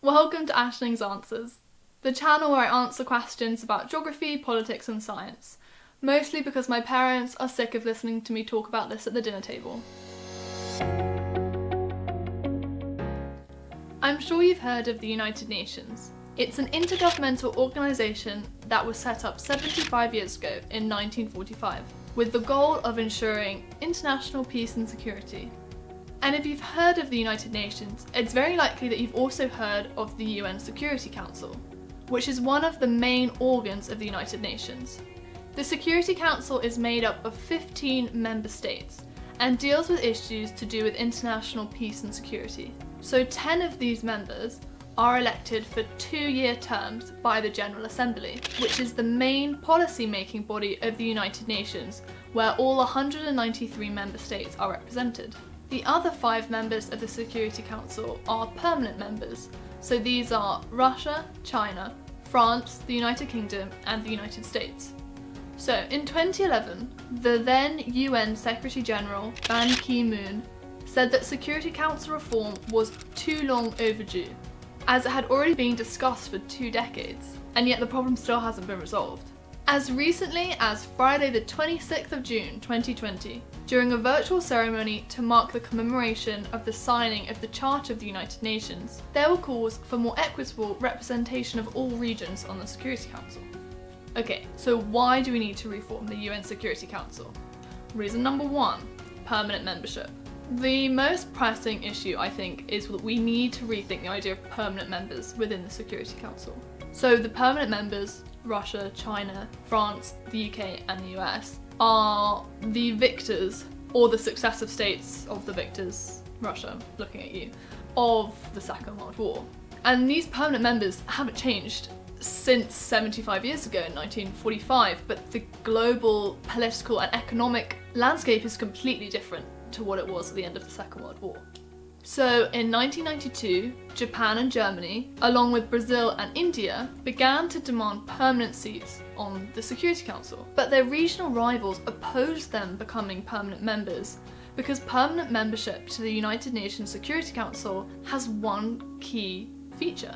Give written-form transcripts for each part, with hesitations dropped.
Welcome to Ashling's Answers, the channel where I answer questions about geography, politics and science, mostly because my parents are sick of listening to me talk about this at the dinner table. I'm sure you've heard of the United Nations. It's an intergovernmental organisation that was set up 75 years ago in 1945, with the goal of ensuring international peace and security. And if you've heard of the United Nations, it's very likely that you've also heard of the UN Security Council, which is one of the main organs of the United Nations. The Security Council is made up of 15 member states and deals with issues to do with international peace and security. So 10 of these members are elected for 2-year terms by the General Assembly, which is the main policy-making body of the United Nations, where all 193 member states are represented. The other 5 members of the Security Council are permanent members, so these are Russia, China, France, the United Kingdom and the United States. So in 2011, the then UN Secretary General Ban Ki-moon said that Security Council reform was too long overdue, as it had already been discussed for 2 decades, and yet the problem still hasn't been resolved. As recently as Friday the 26th of June 2020, during a virtual ceremony to mark the commemoration of the signing of the Charter of the United Nations, there were calls for more equitable representation of all regions on the Security Council. Okay, so why do we need to reform the UN Security Council? Reason number 1, permanent membership. The most pressing issue, I think, is that we need to rethink the idea of permanent members within the Security Council. So the permanent members, Russia, China, France, the UK and the US, are the victors, or the successive states of the victors, Russia, looking at you, of the Second World War. And these permanent members haven't changed since 75 years ago in 1945, but the global political and economic landscape is completely different to what it was at the end of the Second World War. So in 1992, Japan and Germany, along with Brazil and India, began to demand permanent seats on the Security Council. But their regional rivals opposed them becoming permanent members because permanent membership to the United Nations Security Council has one key feature: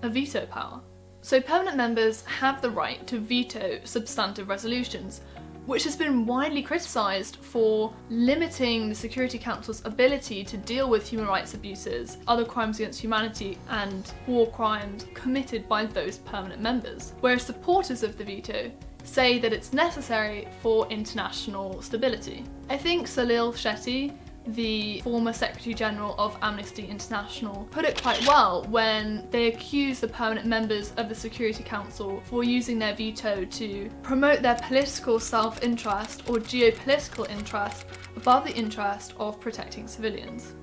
a veto power. So permanent members have the right to veto substantive resolutions, which has been widely criticised for limiting the Security Council's ability to deal with human rights abuses, other crimes against humanity and war crimes committed by those permanent members, whereas supporters of the veto say that it's necessary for international stability. I think Salil Shetty, the former Secretary General of Amnesty International, put it quite well when they accused the permanent members of the Security Council for using their veto to promote their political self-interest or geopolitical interest above the interest of protecting civilians.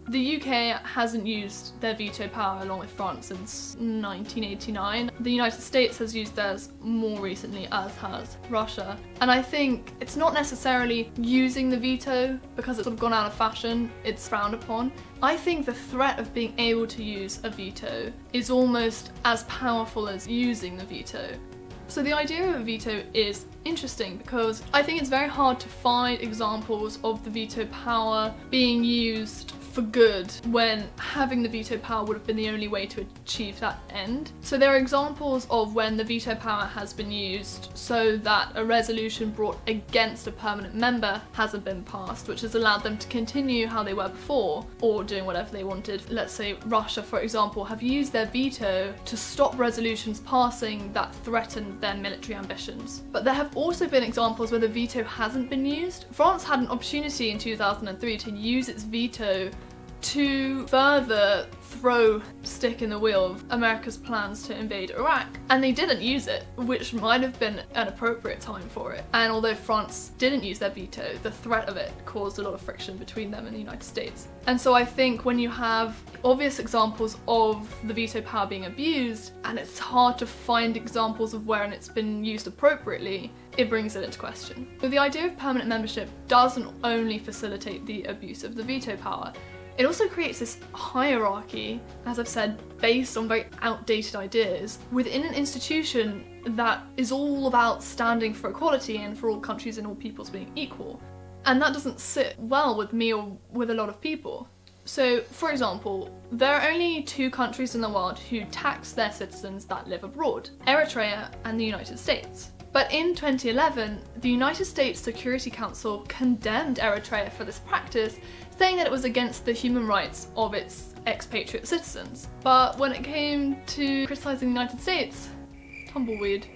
The UK hasn't used their veto power along with France since 1989. The United States has used theirs more recently, as has Russia. And I think it's not necessarily using the veto because it's sort of gone out of fashion, it's frowned upon. I think the threat of being able to use a veto is almost as powerful as using the veto. So the idea of a veto is interesting because I think it's very hard to find examples of the veto power being used for good when having the veto power would have been the only way to achieve that end. So there are examples of when the veto power has been used so that a resolution brought against a permanent member hasn't been passed, which has allowed them to continue how they were before or doing whatever they wanted. Let's say Russia, for example, have used their veto to stop resolutions passing that threatened their military ambitions. But there have also been examples where the veto hasn't been used. France had an opportunity in 2003 to use its veto to further throw stick in the wheel of America's plans to invade Iraq, and they didn't use it, which might have been an appropriate time for it. And although France didn't use their veto, the threat of it caused a lot of friction between them and the United States. And so I think when you have obvious examples of the veto power being abused, and it's hard to find examples of where it's been used appropriately, it brings it into question. So the idea of permanent membership doesn't only facilitate the abuse of the veto power, it also creates this hierarchy, as I've said, based on very outdated ideas within an institution that is all about standing for equality and for all countries and all peoples being equal. And that doesn't sit well with me or with a lot of people. So, for example, there are only 2 countries in the world who tax their citizens that live abroad, Eritrea and the United States. But in 2011, the United States Security Council condemned Eritrea for this practice, saying that it was against the human rights of its expatriate citizens. But when it came to criticising the United States, tumbleweed.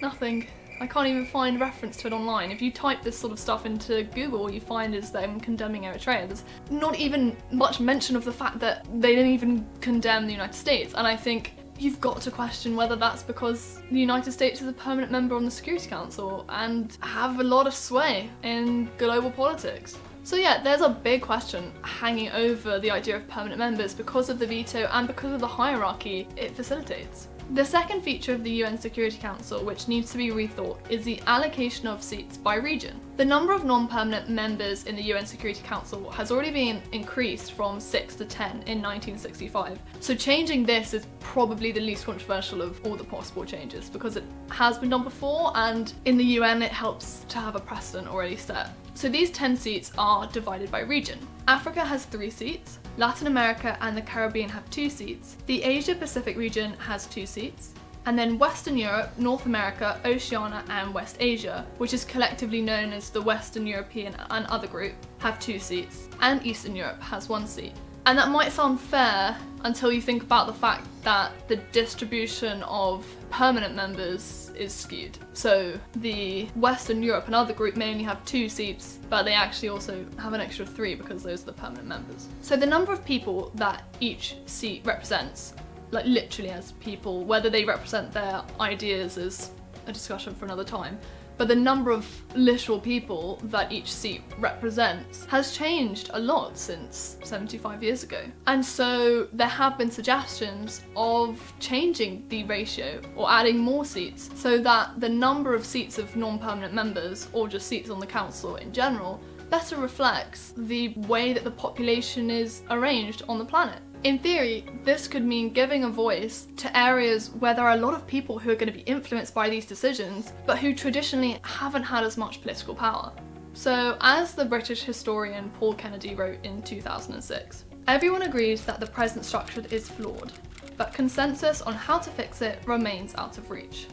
Nothing. I can't even find reference to it online. If you type this sort of stuff into Google, all you find is them condemning Eritrea. There's not even much mention of the fact that they didn't even condemn the United States, and I think you've got to question whether that's because the United States is a permanent member on the Security Council and have a lot of sway in global politics. So yeah, there's a big question hanging over the idea of permanent members because of the veto and because of the hierarchy it facilitates. The second feature of the UN Security Council, which needs to be rethought, is the allocation of seats by region. The number of non-permanent members in the UN Security Council has already been increased from 6 to 10 in 1965, so changing this is probably the least controversial of all the possible changes because it has been done before, and in the UN it helps to have a precedent already set. So these 10 seats are divided by region. Africa has 3 seats, Latin America and the Caribbean have 2 seats, the Asia Pacific region has 2 seats, and then Western Europe, North America, Oceania and West Asia, which is collectively known as the Western European and Other Group, have 2 seats, and Eastern Europe has 1 seat. And that might sound fair until you think about the fact that the distribution of permanent members is skewed. So the Western Europe and Other Group may only have 2 seats, but they actually also have an extra 3 because those are the permanent members. So the number of people that each seat represents, like literally as people, whether they represent their ideas is a discussion for another time, but the number of literal people that each seat represents has changed a lot since 75 years ago. And so there have been suggestions of changing the ratio or adding more seats so that the number of seats of non-permanent members, or just seats on the council in general, better reflects the way that the population is arranged on the planet. In theory, this could mean giving a voice to areas where there are a lot of people who are going to be influenced by these decisions, but who traditionally haven't had as much political power. So, as the British historian Paul Kennedy wrote in 2006, everyone agrees that the present structure is flawed, but consensus on how to fix it remains out of reach.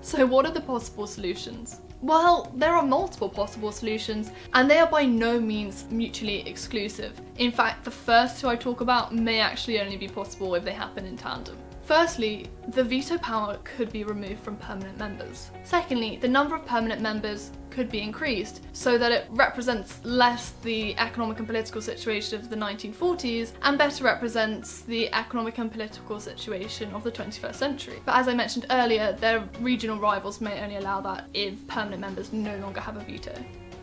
So what are the possible solutions? Well, there are multiple possible solutions, and they are by no means mutually exclusive. In fact, the first 2 I talk about may actually only be possible if they happen in tandem. Firstly, the veto power could be removed from permanent members. Secondly, the number of permanent members could be increased so that it represents less the economic and political situation of the 1940s and better represents the economic and political situation of the 21st century. But as I mentioned earlier, their regional rivals may only allow that if permanent members no longer have a veto.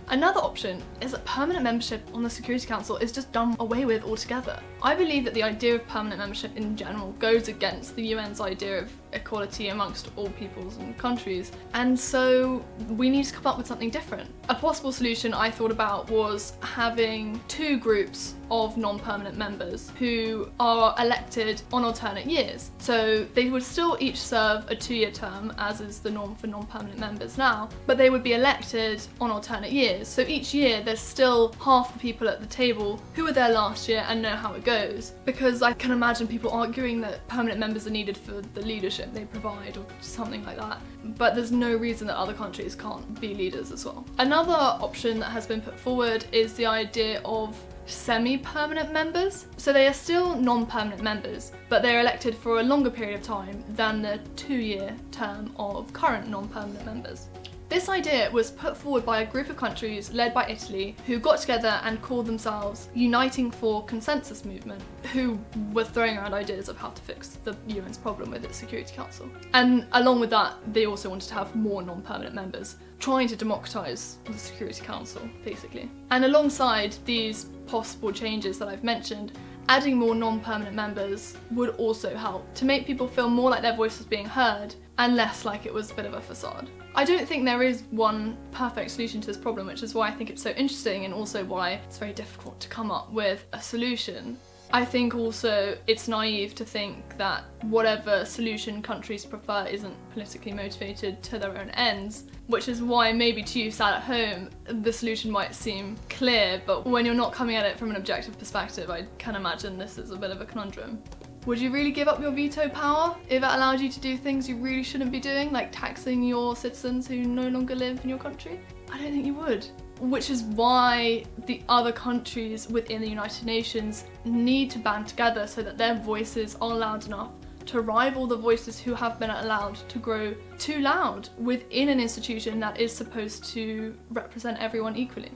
Another option is that permanent membership on the Security Council is just done away with altogether. I believe that the idea of permanent membership in general goes against the UN's idea of equality amongst all peoples and countries, and so we need to come up with something different. A possible solution I thought about was having 2 groups of non-permanent members who are elected on alternate years. So they would still each serve a 2-year term, as is the norm for non-permanent members now, but they would be elected on alternate years. So each year there's still half the people at the table who were there last year and know how it goes, because I can imagine people arguing that permanent members are needed for the leadership they provide or something like that, but there's no reason that other countries can't be leaders as well. Another option that has been put forward is the idea of semi-permanent members. So they are still non-permanent members, but they're elected for a longer period of time than the 2-year term of current non-permanent members. This idea was put forward by a group of countries led by Italy who got together and called themselves Uniting for Consensus Movement, who were throwing around ideas of how to fix the UN's problem with its Security Council. And along with that, they also wanted to have more non-permanent members, trying to democratise the Security Council, basically. And alongside these possible changes that I've mentioned, adding more non-permanent members would also help to make people feel more like their voice was being heard and less like it was a bit of a facade. I don't think there is one perfect solution to this problem, which is why I think it's so interesting and also why it's very difficult to come up with a solution. I think also it's naive to think that whatever solution countries prefer isn't politically motivated to their own ends, which is why maybe to you sat at home the solution might seem clear, but when you're not coming at it from an objective perspective, I can imagine this is a bit of a conundrum. Would you really give up your veto power if it allowed you to do things you really shouldn't be doing, like taxing your citizens who no longer live in your country? I don't think you would. Which is why the other countries within the United Nations need to band together so that their voices are loud enough to rival the voices who have been allowed to grow too loud within an institution that is supposed to represent everyone equally.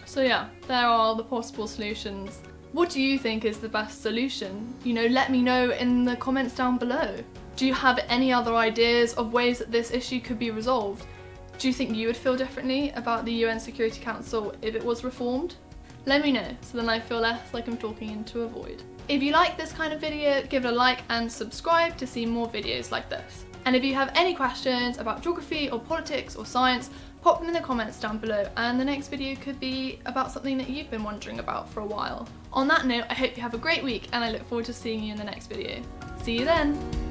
So yeah, there are the possible solutions. What do you think is the best solution? Let me know in the comments down below. Do you have any other ideas of ways that this issue could be resolved? Do you think you would feel differently about the UN Security Council if it was reformed? Let me know, so then I feel less like I'm talking into a void. If you like this kind of video, give it a like and subscribe to see more videos like this. And if you have any questions about geography or politics or science, pop them in the comments down below, and the next video could be about something that you've been wondering about for a while. On that note, I hope you have a great week, and I look forward to seeing you in the next video. See you then!